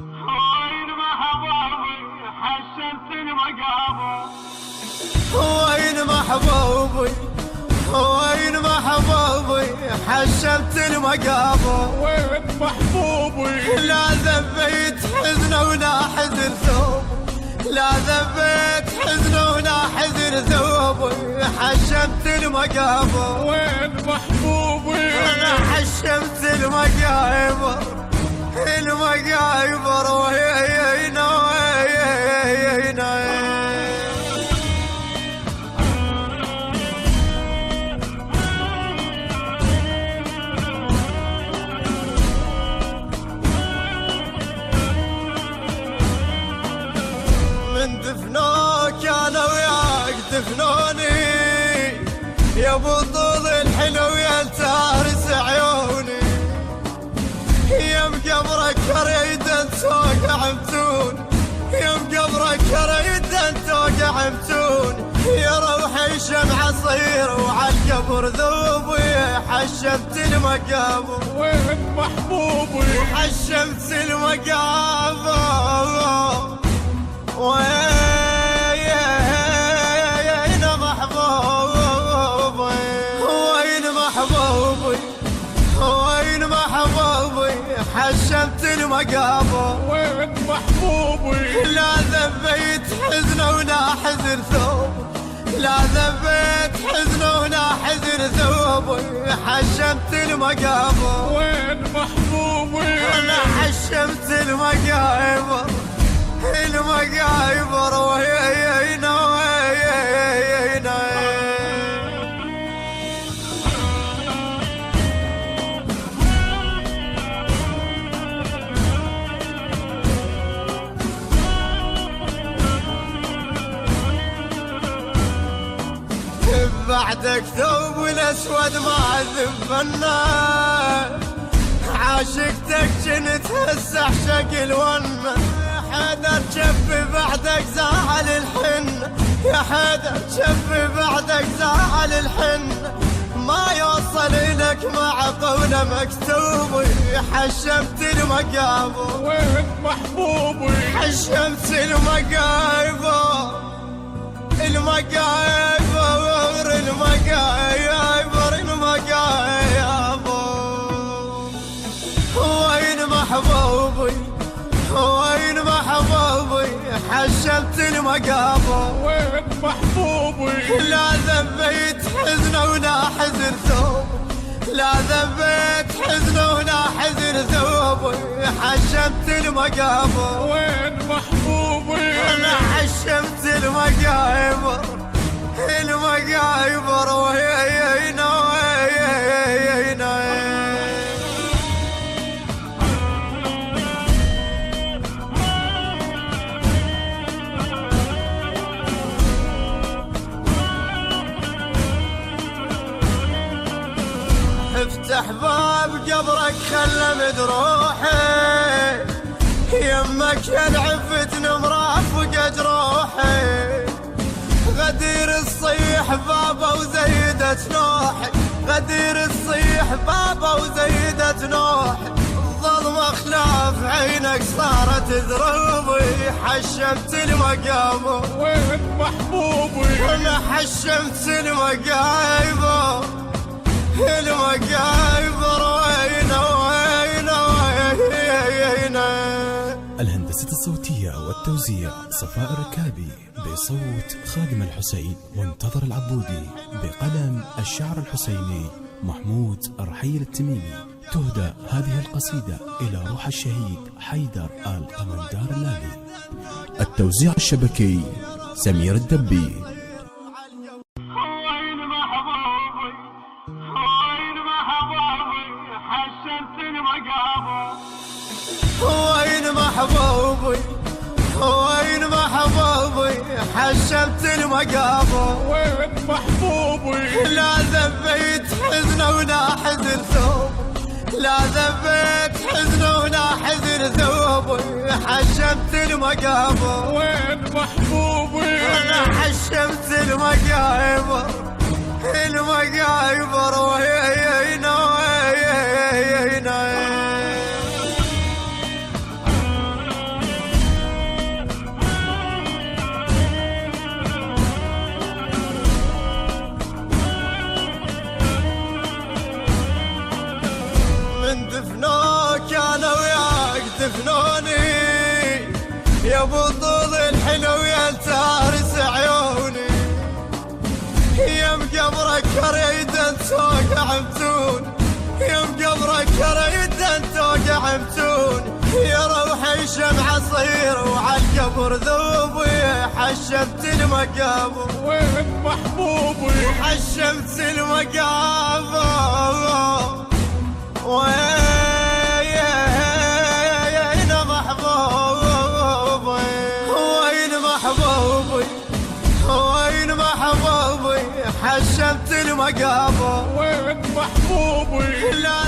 وين محبوبي حشمت المقابر. وين محبوبي وين محبوبي حشمت المقابر. وين محبوبي لا ذبيت حزن ولا حزن ثوب، لا ذبيت حزن ولا حزن ثوبي حشمت المقابر. وين محبوبي انا حشمت المقابر، المقابر وهينا وهينا. من دفنوك انا وياك دفنوني يا بطول الحلو يا تارس عيوني، يا مقبرك ريدا توقع متون، يا مقبرك ريدا توقع متون. يا روحي شمعة صغير وعالقبر ذوبي حشمت المقابر. وين محبوبي حشمت المقابر. وين محبوبي وين محبوبي وين محبوبي حشمت المقابر. وين محبوبي لا ذبيت حزن ولا حزن ثوب، لا ذبيت حزن ولا حزن ثوبي حشمت المقابر. وين محبوبي انا حشمت المقابر، المقابر وهينا وهينا. بعدك ثوب الاسود ما ذبنا، عاشقتك جنت هسه اعشق الونه. حدا تشفي بعدك زعل الحن، يا حدا تشفي بعدك زعل الحن. ما يوصل لك مع قوله مكتوب حشمت المقابر. وين محبوبي حشمت المقابر، المقابر المقابر المقابر. وين محبوبي وين محبوبي حشمت المقابر. وين محبوبي لا ذبيت حزن ولا حزن ثوب، لا ذبيت حزن ولا حزن ثوبي حشمت المقابر. وين محبوبي انا حشمت المقابر، المقابر وهينا وهينا. افتح باب قبرك خلمت روحي، يمك يلعفت مرافق جروحي. غدير الصيح بابا وزيدت نوحي، غدير الصيح بابا وزيدت نوحي. الظلمة خلاف عينك صارت ذروبي حشمت المقابر. وين محبوبي انا حشمت المقابر، المقابر وين وين وين. الهندسة الصوتية والتوزيع صفاء الركابي، بصوت خادم الحسين منتظر العبودي، بقلم الشعر الحسيني محمود رحيل التميمي. تهدى هذه القصيدة إلى روح الشهيد حيدر آل قمندار اللالي. التوزيع الشبكي سمير الدبي. وين محبوبي وين محبوبي حشمت المقابر. وين محبوبي وين محبوبي حشمت المقابر. وين محبوبي لا ذبيت حزن ولا حزن ثوب، لا ذبيت حزن ولا حزن ثوبي حشمت المقابر. وين محبوبي انا حشمت المقابر، المقابر وهينا وهينا. وين دفنوك انا وياك دفنوني يا ابو طول الحلو يا تارس عيوني يا مقبرك كريدا توقع بتون يا مقبرك كريدا توقع بتون يا روحي شمعة صغير وعالقبر ذوبي حشمت المقابر وين محبوبي حشمت المقابر وين محبوبي وين محبوبي وين محبوبي حشمت المقابر وين محبوبي لا